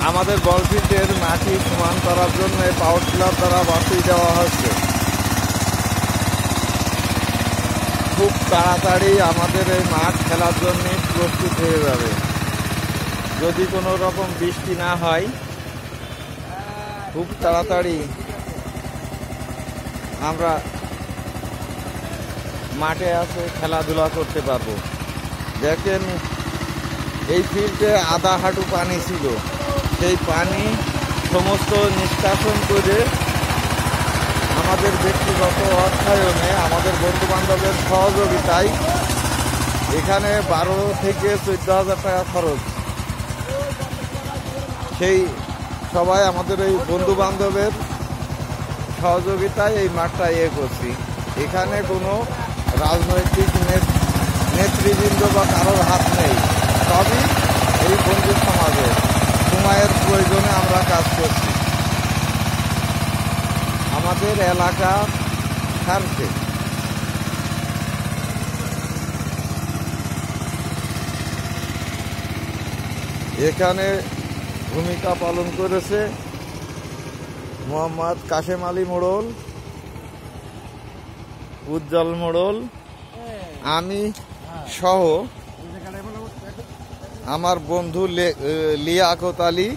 আমাদের বলফিল্ডের মাটি সমান করার জন্য পাওয়ার টিলার দ্বারা বাছুই দেওয়া হচ্ছে। খুব তাড়াতাড়ি আমাদের এই মাঠ খেলার জন্য প্রস্তুত হয়ে যাবে। যদি কোনো রকম বৃষ্টি না হয়, খুব তাড়াতাড়ি আমরা মাঠে আসে খেলাধুলা করতে পারবো। দেখেন, এই ফিল্ডে আধা হাঁটু পানি ছিল, সেই পানি সমস্ত নিষ্কাশন করে আমাদের ব্যক্তিগত অর্থায়নে, আমাদের বন্ধু বান্ধবের সহযোগিতায় এখানে 12 থেকে 14,000 টাকা খরচ। সেই সবাই আমাদের এই বন্ধু বান্ধবের সহযোগিতায় এই মাঠটা করছি। এখানে কোনো রাজনৈতিক নেতৃবৃন্দ বা কারোর হাত নেই, সবই এই বন্ধু সমাজের সময়ের প্রয়োজনে আমরা কাজ করছি আমাদের এলাকার স্বার্থে। এখানে ভূমিকা পালন করেছে মোহাম্মদ কাশেম আলী মোড়ল, উজ্জ্বল মোড়ল, আমি সহ আমার বন্ধু লিয়াকত আলী,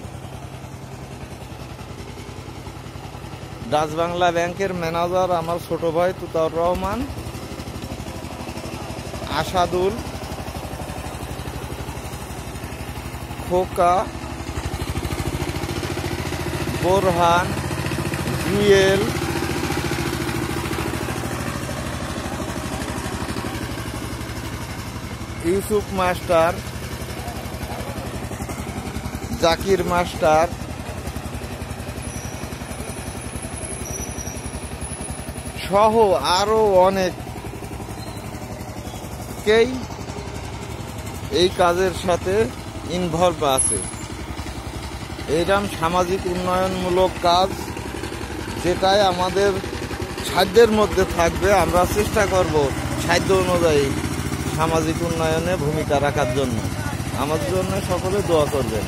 ডাচ বাংলা ব্যাংকের ম্যানেজার আমার ছোট ভাই তুতাউর রহমান, আসাদুল, খোকা, বোরহান, জুয়েল, ইউসুফ মাস্টার, জাকির মাস্টার সহ আরো অনেকেই এই কাজের সাথে ইনভলভ আছে। এইরকম সামাজিক উন্নয়নমূলক কাজ যেটাই আমাদের সাধ্যের মধ্যে থাকবে, আমরা চেষ্টা করব সাধ্য অনুযায়ী সামাজিক উন্নয়নে ভূমিকা রাখার জন্য। আমাদের জন্য সকলে দোয়া করবেন।